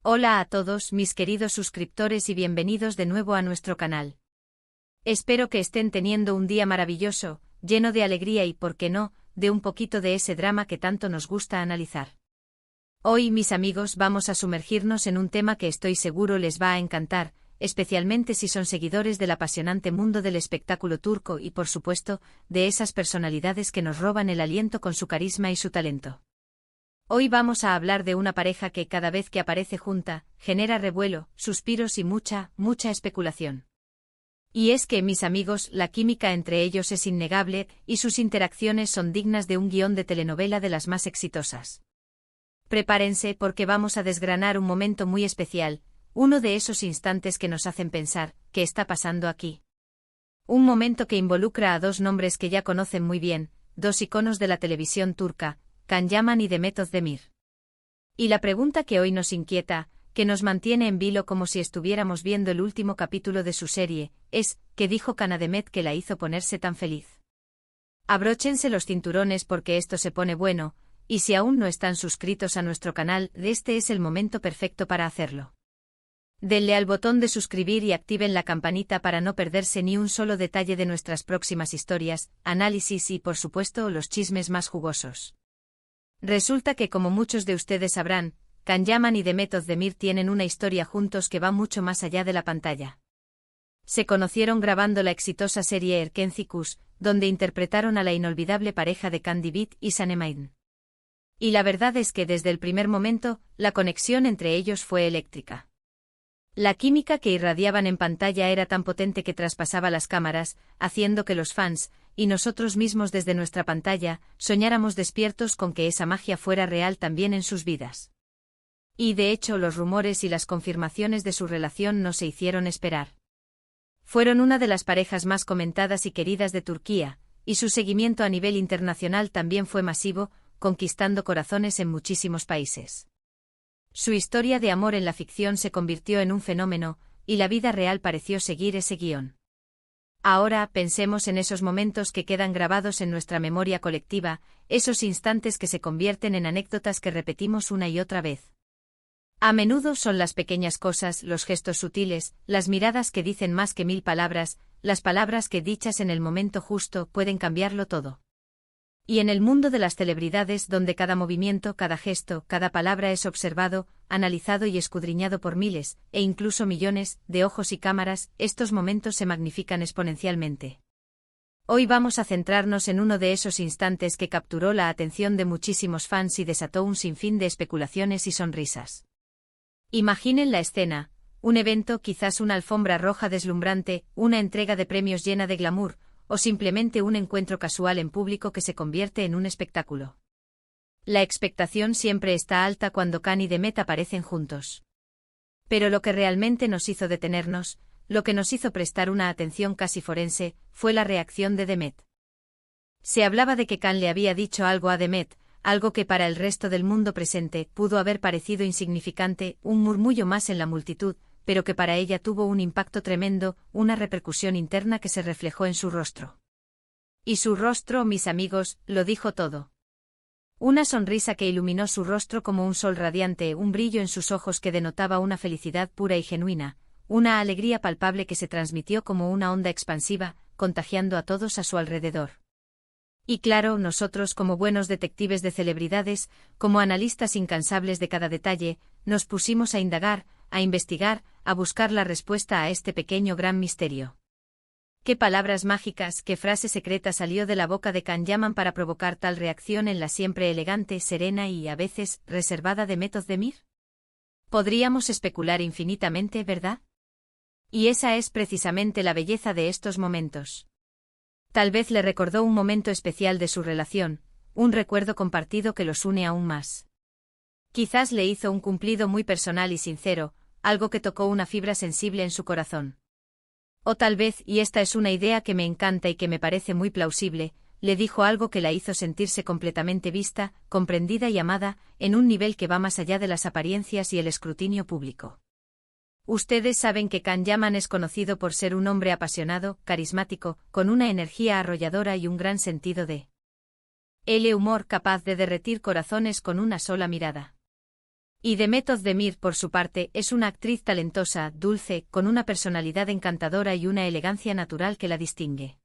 Hola a todos mis queridos suscriptores y bienvenidos de nuevo a nuestro canal. Espero que estén teniendo un día maravilloso, lleno de alegría y, por qué no, de un poquito de ese drama que tanto nos gusta analizar. Hoy, mis amigos, vamos a sumergirnos en un tema que estoy seguro les va a encantar, especialmente si son seguidores del apasionante mundo del espectáculo turco y, por supuesto, de esas personalidades que nos roban el aliento con su carisma y su talento. Hoy vamos a hablar de una pareja que cada vez que aparece junta, genera revuelo, suspiros y mucha especulación. Y es que, mis amigos, la química entre ellos es innegable y sus interacciones son dignas de un guión de telenovela de las más exitosas. Prepárense porque vamos a desgranar un momento muy especial, uno de esos instantes que nos hacen pensar, ¿qué está pasando aquí? Un momento que involucra a dos nombres que ya conocen muy bien, dos iconos de la televisión turca, Can Yaman y Demet Özdemir. Y la pregunta que hoy nos inquieta, que nos mantiene en vilo como si estuviéramos viendo el último capítulo de su serie, es, ¿qué dijo Can a Demet que la hizo ponerse tan feliz? Abróchense los cinturones porque esto se pone bueno, y si aún no están suscritos a nuestro canal, este es el momento perfecto para hacerlo. Denle al botón de suscribir y activen la campanita para no perderse ni un solo detalle de nuestras próximas historias, análisis y, por supuesto, los chismes más jugosos. Resulta que, como muchos de ustedes sabrán, Can Yaman y Demet Özdemir tienen una historia juntos que va mucho más allá de la pantalla. Se conocieron grabando la exitosa serie Erkenci, donde interpretaron a la inolvidable pareja de Can Divit y Sanem. Y la verdad es que desde el primer momento, la conexión entre ellos fue eléctrica. La química que irradiaban en pantalla era tan potente que traspasaba las cámaras, haciendo que los fans, y nosotros mismos desde nuestra pantalla, soñáramos despiertos con que esa magia fuera real también en sus vidas. Y de hecho los rumores y las confirmaciones de su relación no se hicieron esperar. Fueron una de las parejas más comentadas y queridas de Turquía, y su seguimiento a nivel internacional también fue masivo, conquistando corazones en muchísimos países. Su historia de amor en la ficción se convirtió en un fenómeno, y la vida real pareció seguir ese guión. Ahora, pensemos en esos momentos que quedan grabados en nuestra memoria colectiva, esos instantes que se convierten en anécdotas que repetimos una y otra vez. A menudo son las pequeñas cosas, los gestos sutiles, las miradas que dicen más que 1000 palabras, las palabras que dichas en el momento justo pueden cambiarlo todo. Y en el mundo de las celebridades, donde cada movimiento, cada gesto, cada palabra es observado, analizado y escudriñado por miles, e incluso millones, de ojos y cámaras, estos momentos se magnifican exponencialmente. Hoy vamos a centrarnos en uno de esos instantes que capturó la atención de muchísimos fans y desató un sinfín de especulaciones y sonrisas. Imaginen la escena, un evento, quizás una alfombra roja deslumbrante, una entrega de premios llena de glamour, o simplemente un encuentro casual en público que se convierte en un espectáculo. La expectación siempre está alta cuando Can y Demet aparecen juntos. Pero lo que realmente nos hizo detenernos, lo que nos hizo prestar una atención casi forense, fue la reacción de Demet. Se hablaba de que Can le había dicho algo a Demet, algo que para el resto del mundo presente pudo haber parecido insignificante, un murmullo más en la multitud, pero que para ella tuvo un impacto tremendo, una repercusión interna que se reflejó en su rostro. Y su rostro, mis amigos, lo dijo todo. Una sonrisa que iluminó su rostro como un sol radiante, un brillo en sus ojos que denotaba una felicidad pura y genuina, una alegría palpable que se transmitió como una onda expansiva, contagiando a todos a su alrededor. Y claro, nosotros como buenos detectives de celebridades, como analistas incansables de cada detalle, nos pusimos a indagar, a investigar, a buscar la respuesta a este pequeño gran misterio. ¿Qué palabras mágicas, qué frase secreta salió de la boca de Can Yaman para provocar tal reacción en la siempre elegante, serena y, a veces, reservada Demet Özdemir? Podríamos especular infinitamente, ¿verdad? Y esa es precisamente la belleza de estos momentos. Tal vez le recordó un momento especial de su relación, un recuerdo compartido que los une aún más. Quizás le hizo un cumplido muy personal y sincero, algo que tocó una fibra sensible en su corazón. O tal vez, y esta es una idea que me encanta y que me parece muy plausible, le dijo algo que la hizo sentirse completamente vista, comprendida y amada, en un nivel que va más allá de las apariencias y el escrutinio público. Ustedes saben que Can Yaman es conocido por ser un hombre apasionado, carismático, con una energía arrolladora y un gran sentido de humor capaz de derretir corazones con una sola mirada. Y Demet Özdemir, por su parte, es una actriz talentosa, dulce, con una personalidad encantadora y una elegancia natural que la distingue.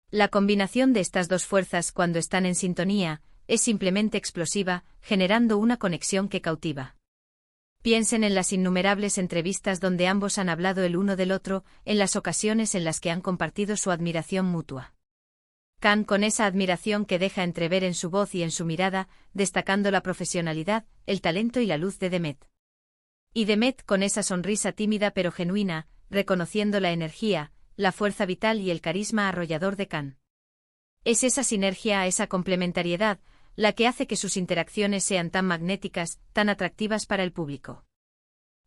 La combinación de estas dos fuerzas, cuando están en sintonía, es simplemente explosiva, generando una conexión que cautiva. Piensen en las innumerables entrevistas donde ambos han hablado el uno del otro, en las ocasiones en las que han compartido su admiración mutua. Khan, con esa admiración que deja entrever en su voz y en su mirada, destacando la profesionalidad, el talento y la luz de Demet. Y Demet, con esa sonrisa tímida pero genuina, reconociendo la energía, la fuerza vital y el carisma arrollador de Khan. Es esa sinergia, esa complementariedad, la que hace que sus interacciones sean tan magnéticas, tan atractivas para el público.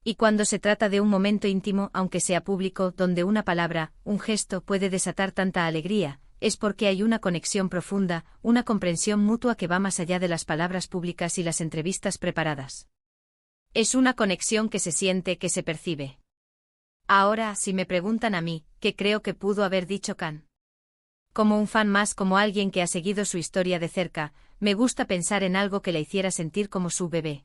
Y cuando se trata de un momento íntimo, aunque sea público, donde una palabra, un gesto puede desatar tanta alegría, es porque hay una conexión profunda, una comprensión mutua que va más allá de las palabras públicas y las entrevistas preparadas. Es una conexión que se siente, que se percibe. Ahora, si me preguntan a mí, ¿qué creo que pudo haber dicho Khan? Como un fan más, como alguien que ha seguido su historia de cerca, me gusta pensar en algo que la hiciera sentir como su bebé.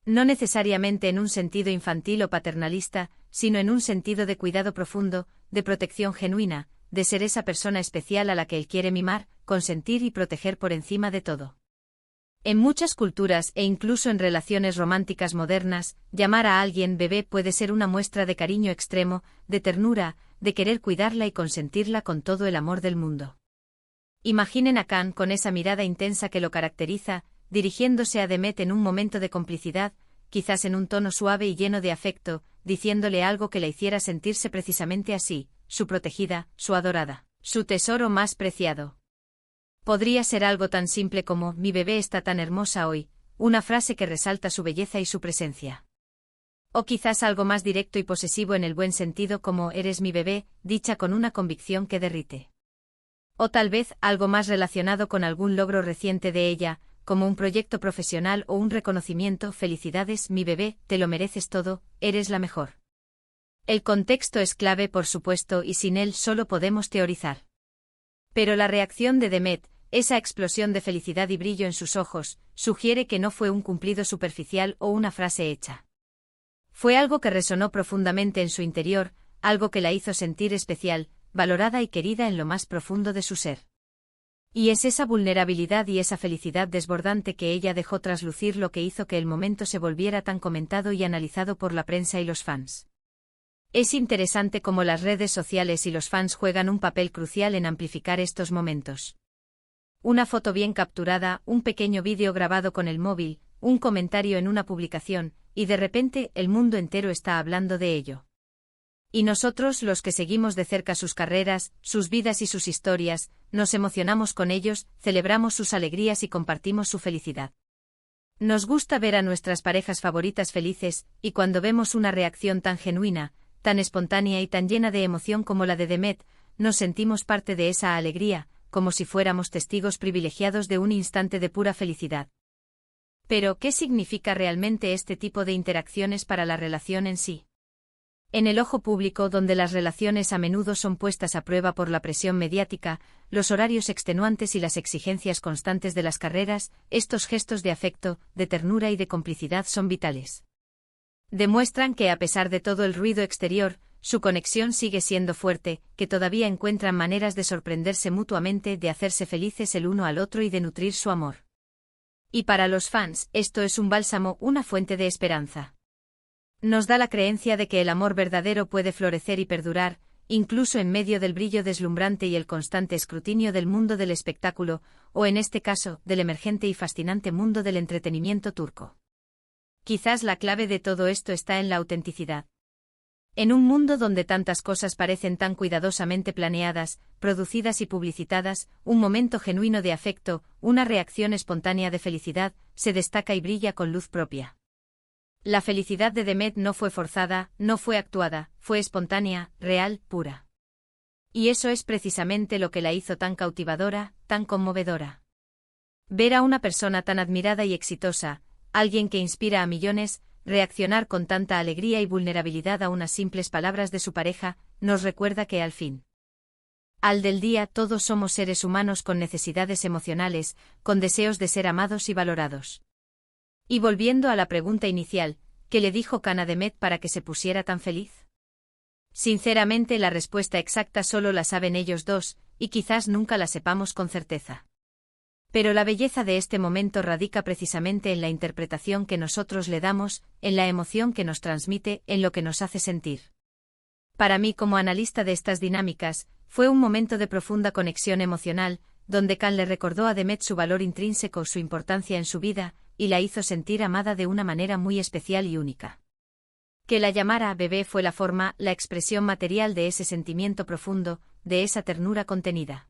No necesariamente en un sentido infantil o paternalista, sino en un sentido de cuidado profundo, de protección genuina, de ser esa persona especial a la que él quiere mimar, consentir y proteger por encima de todo. En muchas culturas e incluso en relaciones románticas modernas, llamar a alguien bebé puede ser una muestra de cariño extremo, de ternura, de querer cuidarla y consentirla con todo el amor del mundo. Imaginen a Khan con esa mirada intensa que lo caracteriza, dirigiéndose a Demet en un momento de complicidad, quizás en un tono suave y lleno de afecto, diciéndole algo que la hiciera sentirse precisamente así, su protegida, su adorada, su tesoro más preciado. Podría ser algo tan simple como, mi bebé está tan hermosa hoy, una frase que resalta su belleza y su presencia. O quizás algo más directo y posesivo en el buen sentido como, eres mi bebé, dicha con una convicción que derrite. O tal vez algo más relacionado con algún logro reciente de ella, como un proyecto profesional o un reconocimiento, felicidades, mi bebé, te lo mereces todo, eres la mejor. El contexto es clave, por supuesto, y sin él solo podemos teorizar. Pero la reacción de Demet, esa explosión de felicidad y brillo en sus ojos, sugiere que no fue un cumplido superficial o una frase hecha. Fue algo que resonó profundamente en su interior, algo que la hizo sentir especial, valorada y querida en lo más profundo de su ser. Y es esa vulnerabilidad y esa felicidad desbordante que ella dejó traslucir lo que hizo que el momento se volviera tan comentado y analizado por la prensa y los fans. Es interesante cómo las redes sociales y los fans juegan un papel crucial en amplificar estos momentos. Una foto bien capturada, un pequeño vídeo grabado con el móvil, un comentario en una publicación, y de repente el mundo entero está hablando de ello. Y nosotros, los que seguimos de cerca sus carreras, sus vidas y sus historias, nos emocionamos con ellos, celebramos sus alegrías y compartimos su felicidad. Nos gusta ver a nuestras parejas favoritas felices, y cuando vemos una reacción tan genuina, tan espontánea y tan llena de emoción como la de Demet, nos sentimos parte de esa alegría, como si fuéramos testigos privilegiados de un instante de pura felicidad. Pero, ¿qué significa realmente este tipo de interacciones para la relación en sí? En el ojo público, donde las relaciones a menudo son puestas a prueba por la presión mediática, los horarios extenuantes y las exigencias constantes de las carreras, estos gestos de afecto, de ternura y de complicidad son vitales. Demuestran que a pesar de todo el ruido exterior, su conexión sigue siendo fuerte, que todavía encuentran maneras de sorprenderse mutuamente, de hacerse felices el uno al otro y de nutrir su amor. Y para los fans, esto es un bálsamo, una fuente de esperanza. Nos da la creencia de que el amor verdadero puede florecer y perdurar, incluso en medio del brillo deslumbrante y el constante escrutinio del mundo del espectáculo, o en este caso, del emergente y fascinante mundo del entretenimiento turco. Quizás la clave de todo esto está en la autenticidad. En un mundo donde tantas cosas parecen tan cuidadosamente planeadas, producidas y publicitadas, un momento genuino de afecto, una reacción espontánea de felicidad, se destaca y brilla con luz propia. La felicidad de Demet no fue forzada, no fue actuada, fue espontánea, real, pura. Y eso es precisamente lo que la hizo tan cautivadora, tan conmovedora. Ver a una persona tan admirada y exitosa, alguien que inspira a millones, reaccionar con tanta alegría y vulnerabilidad a unas simples palabras de su pareja, nos recuerda que al fin del día todos somos seres humanos con necesidades emocionales, con deseos de ser amados y valorados. Y volviendo a la pregunta inicial, ¿qué le dijo Can a Demet para que se pusiera tan feliz? Sinceramente, la respuesta exacta solo la saben ellos dos, y quizás nunca la sepamos con certeza. Pero la belleza de este momento radica precisamente en la interpretación que nosotros le damos, en la emoción que nos transmite, en lo que nos hace sentir. Para mí, como analista de estas dinámicas, fue un momento de profunda conexión emocional, donde Can le recordó a Demet su valor intrínseco, su importancia en su vida, y la hizo sentir amada de una manera muy especial y única. Que la llamara bebé fue la forma, la expresión material de ese sentimiento profundo, de esa ternura contenida.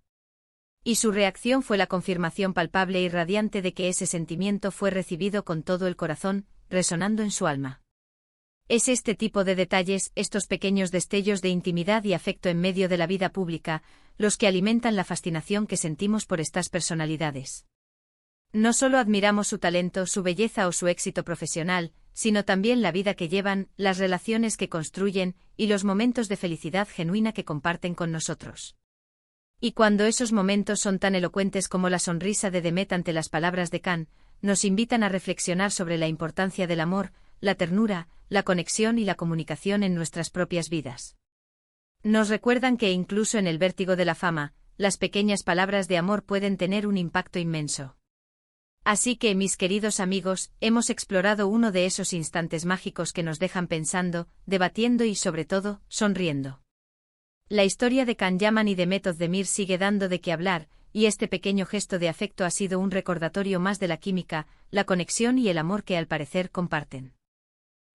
Y su reacción fue la confirmación palpable y radiante de que ese sentimiento fue recibido con todo el corazón, resonando en su alma. Es este tipo de detalles, estos pequeños destellos de intimidad y afecto en medio de la vida pública, los que alimentan la fascinación que sentimos por estas personalidades. No solo admiramos su talento, su belleza o su éxito profesional, sino también la vida que llevan, las relaciones que construyen y los momentos de felicidad genuina que comparten con nosotros. Y cuando esos momentos son tan elocuentes como la sonrisa de Demet ante las palabras de Can, nos invitan a reflexionar sobre la importancia del amor, la ternura, la conexión y la comunicación en nuestras propias vidas. Nos recuerdan que incluso en el vértigo de la fama, las pequeñas palabras de amor pueden tener un impacto inmenso. Así que, mis queridos amigos, hemos explorado uno de esos instantes mágicos que nos dejan pensando, debatiendo y sobre todo, sonriendo. La historia de Can Yaman y Demet Özdemir sigue dando de qué hablar, y este pequeño gesto de afecto ha sido un recordatorio más de la química, la conexión y el amor que al parecer comparten.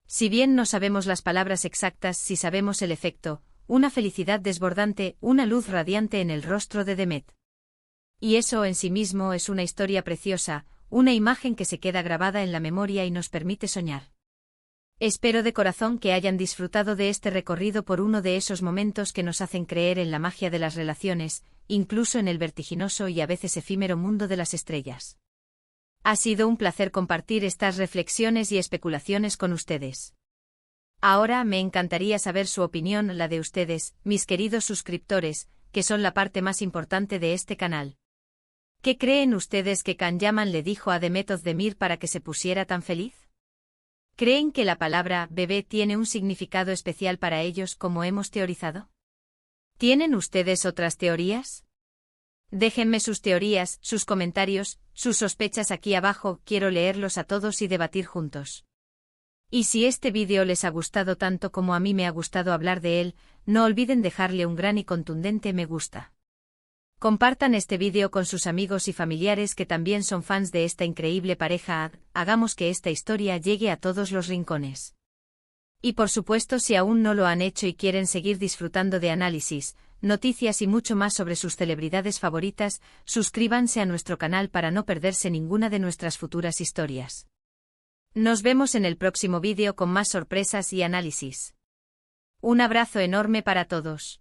Si bien no sabemos las palabras exactas, sí sabemos el efecto, una felicidad desbordante, una luz radiante en el rostro de Demet. Y eso en sí mismo es una historia preciosa, una imagen que se queda grabada en la memoria y nos permite soñar. Espero de corazón que hayan disfrutado de este recorrido por uno de esos momentos que nos hacen creer en la magia de las relaciones, incluso en el vertiginoso y a veces efímero mundo de las estrellas. Ha sido un placer compartir estas reflexiones y especulaciones con ustedes. Ahora me encantaría saber su opinión, la de ustedes, mis queridos suscriptores, que son la parte más importante de este canal. ¿Qué creen ustedes que Can Yaman le dijo a Demet Özdemir para que se pusiera tan feliz? ¿Creen que la palabra bebé tiene un significado especial para ellos como hemos teorizado? ¿Tienen ustedes otras teorías? Déjenme sus teorías, sus comentarios, sus sospechas aquí abajo, quiero leerlos a todos y debatir juntos. Y si este vídeo les ha gustado tanto como a mí me ha gustado hablar de él, no olviden dejarle un gran y contundente me gusta. Compartan este vídeo con sus amigos y familiares que también son fans de esta increíble pareja. Hagamos que esta historia llegue a todos los rincones. Y por supuesto, si aún no lo han hecho y quieren seguir disfrutando de análisis, noticias y mucho más sobre sus celebridades favoritas, suscríbanse a nuestro canal para no perderse ninguna de nuestras futuras historias. Nos vemos en el próximo vídeo con más sorpresas y análisis. Un abrazo enorme para todos.